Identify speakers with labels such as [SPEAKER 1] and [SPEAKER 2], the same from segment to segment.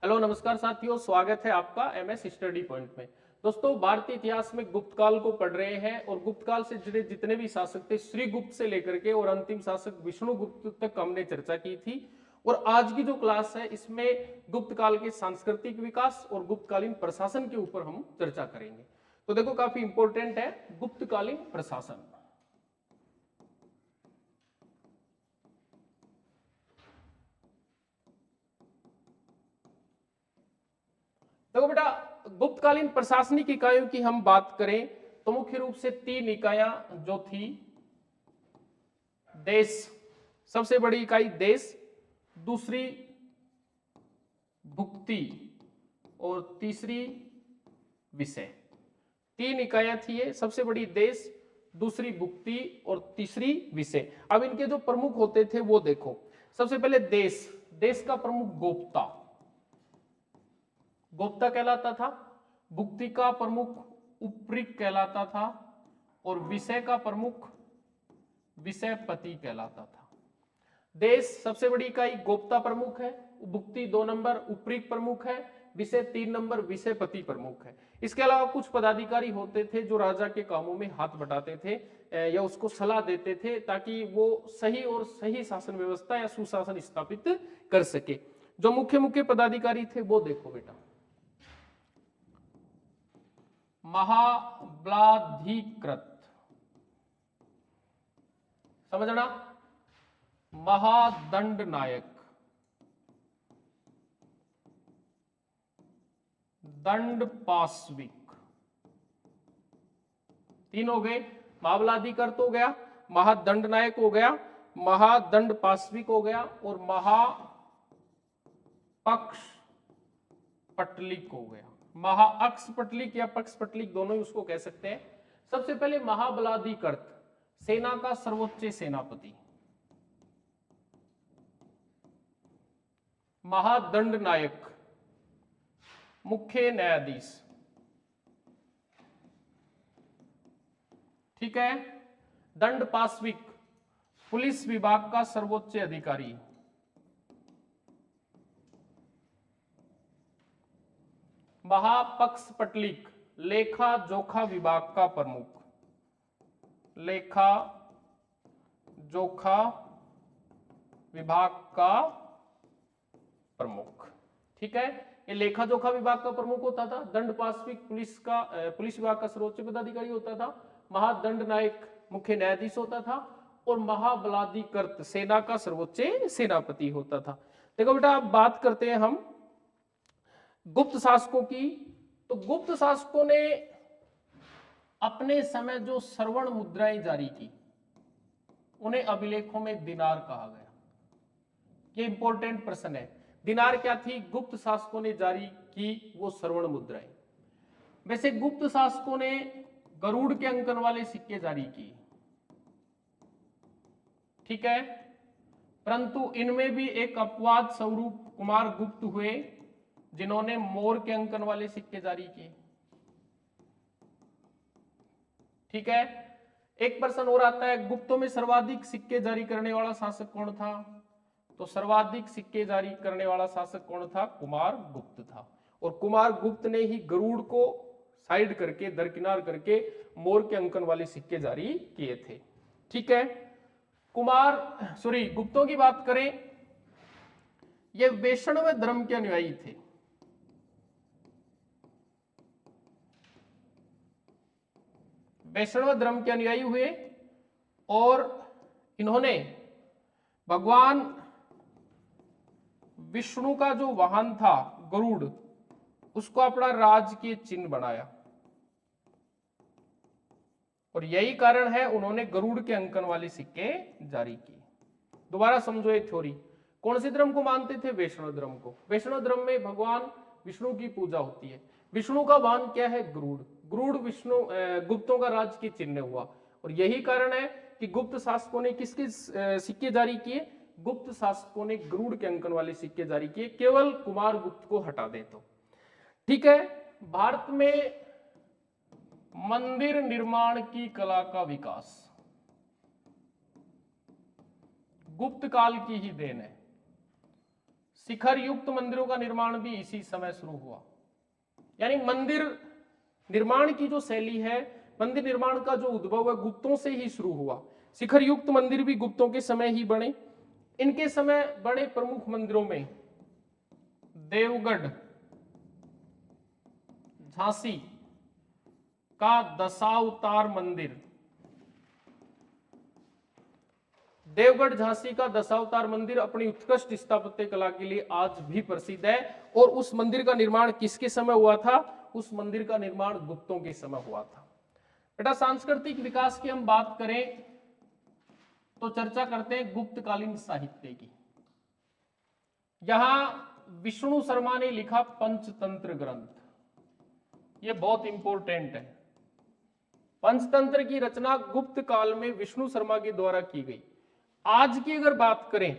[SPEAKER 1] Hello नमस्कार साथियों, स्वागत है आपका एमएस स्टडी पॉइंट में। दोस्तों, भारतीय इतिहास में गुप्त काल को पढ़ रहे हैं और गुप्त काल से जुड़े जितने भी शासक थे, श्री गुप्त से लेकर के और अंतिम शासक विष्णुगुप्त तक हमने चर्चा की थी। और आज की जो क्लास है इसमें गुप्त काल के सांस्कृतिक विकास और गुप्तकालीन प्रशासन के ऊपर हम चर्चा करेंगे। तो देखो, काफी इंपॉर्टेंट है गुप्तकालीन प्रशासन। देखो बेटा, गुप्तकालीन प्रशासनिक इकाइयों की हम बात करें तो मुख्य रूप से तीन इकाइयां जो थी। देश, सबसे बड़ी इकाई देश, दूसरी भुक्ति और तीसरी विषय। तीन इकाइयां थी ये, सबसे बड़ी देश, दूसरी भुक्ति और तीसरी विषय। अब इनके जो प्रमुख होते थे वो देखो। सबसे पहले देश, देश का प्रमुख गोप्ता, गोप्ता कहलाता था। भुक्ति का प्रमुख उपरीक कहलाता था और विषय का प्रमुख विषयपति कहलाता था। देश सबसे बड़ी इकाई गोप्ता प्रमुख है, भुक्ति 2 नंबर उपरीक प्रमुख है, विषय 3 नंबर विषयपति प्रमुख है। इसके अलावा कुछ पदाधिकारी होते थे जो राजा के कामों में हाथ बटाते थे या उसको सलाह देते थे ताकि वो सही शासन व्यवस्था या सुशासन स्थापित कर सके। जो मुख्य मुख्य पदाधिकारी थे वो देखो बेटा। महाबलाधिकृत, समझना, महादंड नायक, दंड पाशविक, तीन हो गए। महाबलाधिकृत हो गया, महादंड नायक हो गया, महादंड पाशविक हो गया और महापक्ष पटलिक हो गया। महाअक्ष पटलिक या पक्ष पटलिक दोनों ही उसको कह सकते हैं। सबसे पहले महाबलाधिकृत, सेना का सर्वोच्च सेनापति। महादंड नायक, मुख्य न्यायाधीश, ठीक है। दंड पाशविक, पुलिस विभाग का सर्वोच्च अधिकारी। महापक्ष पटलिक, लेखा जोखा विभाग का प्रमुख, लेखा जोखा विभाग का प्रमुख, ठीक है। ये लेखा जोखा विभाग का प्रमुख होता था। दंड पाशविक पुलिस विभाग का सर्वोच्च पदाधिकारी होता था। महादंड नायक मुख्य न्यायाधीश होता था और महाबलाधिकृत सेना का सर्वोच्च सेनापति होता था। देखो बेटा, अब बात करते हैं हम गुप्त शासकों की। तो गुप्त शासकों ने अपने समय जो स्वर्ण मुद्राएं जारी की उन्हें अभिलेखों में दिनार कहा गया। ये इंपॉर्टेंट प्रश्न है। दिनार क्या थी? गुप्त शासकों ने जारी की वो स्वर्ण मुद्राएं। वैसे गुप्त शासकों ने गरुड़ के अंकन वाले सिक्के जारी किए, ठीक है, परंतु इनमें भी एक अपवाद स्वरूप कुमार गुप्त हुए जिन्होंने मोर के अंकन वाले सिक्के जारी किए, ठीक है। एक प्रश्न और आता है, गुप्तों में सर्वाधिक सिक्के जारी करने वाला शासक कौन था? तो सर्वाधिक सिक्के जारी करने वाला शासक कौन था? कुमार गुप्त था। और कुमार गुप्त ने ही गरुड़ को साइड करके, दरकिनार करके मोर के अंकन वाले सिक्के जारी किए थे, ठीक है। गुप्तों की बात करें, ये वैष्णव धर्म के अनुयायी थे। वैष्णव धर्म के अनुयायी हुए और इन्होंने भगवान विष्णु का जो वाहन था गरुड़, उसको अपना राजकीय चिन्ह बनाया और यही कारण है उन्होंने गरुड़ के अंकन वाले सिक्के जारी किए। दोबारा समझो ये थ्योरी। कौन से धर्म को मानते थे? वैष्णव धर्म को। वैष्णव धर्म में भगवान विष्णु की पूजा होती है। विष्णु का वाहन क्या है? गरुड़। गरुड़ गुप्तों का राजकीय चिन्ह हुआ और यही कारण है कि गुप्त शासकों ने किसके सिक्के जारी किए? गुप्त शासकों ने गरुड़ के अंकन वाले सिक्के जारी किए, केवल कुमार गुप्त को हटा दे तो, ठीक है। भारत में मंदिर निर्माण की कला का विकास गुप्त काल की ही देन है। शिखर युक्त मंदिरों का निर्माण भी इसी समय शुरू हुआ। यानी मंदिर निर्माण की जो शैली है, मंदिर निर्माण का जो उद्भव है, गुप्तों से ही शुरू हुआ। शिखर युक्त मंदिर भी गुप्तों के समय ही बने। इनके समय बड़े प्रमुख मंदिरों में देवगढ़ झांसी का दशावतार मंदिर, देवगढ़ झांसी का दशावतार मंदिर अपनी उत्कृष्ट स्थापत्य कला के लिए आज भी प्रसिद्ध है। और उस मंदिर का निर्माण किसके समय हुआ था? उस मंदिर का निर्माण गुप्तों के समय हुआ था। बेटा सांस्कृतिक विकास की हम बात करें तो चर्चा करते हैं गुप्तकालीन साहित्य की। यहां विष्णु शर्मा ने लिखा पंचतंत्र ग्रंथ, यह बहुत इंपॉर्टेंट है। पंचतंत्र की रचना गुप्त काल में विष्णु शर्मा के द्वारा की गई। आज की अगर बात करें,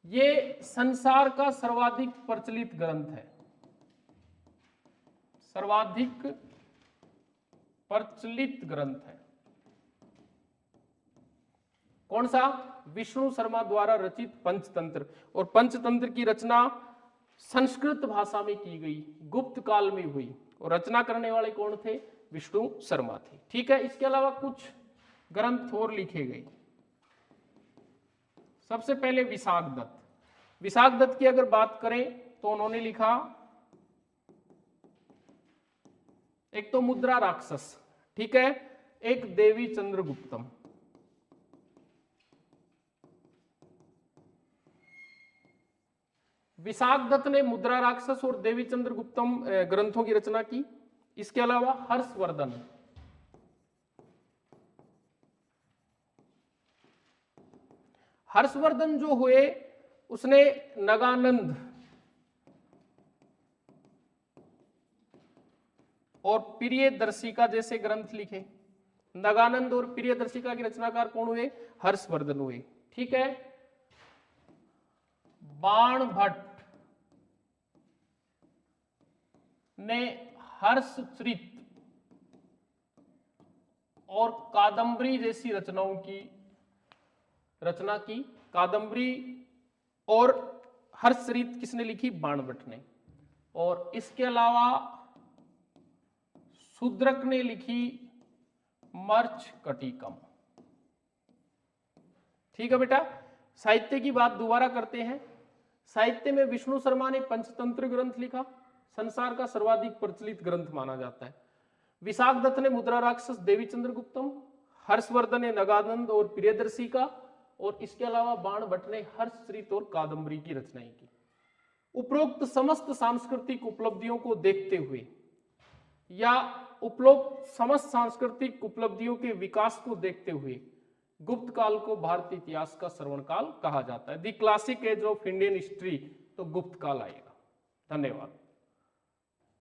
[SPEAKER 1] यह संसार का सर्वाधिक प्रचलित ग्रंथ है, सर्वाधिक प्रचलित ग्रंथ है। कौन सा? विष्णु शर्मा द्वारा रचित पंचतंत्र। और पंचतंत्र की रचना संस्कृत भाषा में की गई, गुप्त काल में हुई। और रचना करने वाले कौन थे? विष्णु शर्मा थे। ठीक है, इसके अलावा कुछ ग्रंथ और लिखे गए। सबसे पहले विशाख दत्त। विशाख दत्त की अगर बात करें तो उन्होंने लिखा एक तो मुद्रा राक्षस, ठीक है, एक देवी चंद्रगुप्तम। विशाख दत्त ने मुद्रा राक्षस और देवी चंद्रगुप्तम ग्रंथों की रचना की। इसके अलावा हर्षवर्धन, हर्षवर्धन जो हुए उसने नगानंद और प्रियदर्शिका जैसे ग्रंथ लिखे। नगानंद और प्रियदर्शिका के रचनाकार कौन हुए? हर्षवर्धन हुए। ठीक है, बाण भट्ट ने हर्षचरित और कादंबरी जैसी रचनाओं की रचना की। कादंबरी और हर्षचरित किसने लिखी? बाण भट्ट ने। और इसके अलावा शूद्रक ने लिखी मर्चकटिकम। ठीक है बेटा, साहित्य की बात दोबारा करते हैं। साहित्य में विष्णु शर्मा ने पंचतंत्र ग्रंथ लिखा, संसार का सर्वाधिक प्रचलित ग्रंथ माना जाता है। विशाख दत्त ने मुद्रा राक्षस, देवी चंद्रगुप्तम, हर्षवर्धन ने नगानंद और प्रियदर्शिका, और इसके अलावा बाण भट्ट ने हर्षचरित और कादंबरी की रचनाएं की। उपरोक्त समस्त सांस्कृतिक उपलब्धियों को देखते हुए या उपरोक्त समस्त सांस्कृतिक उपलब्धियों के विकास को देखते हुए गुप्त काल को भारतीय इतिहास का श्रवण काल कहा जाता है। The classic age of Indian history, तो गुप्त काल आएगा। धन्यवाद।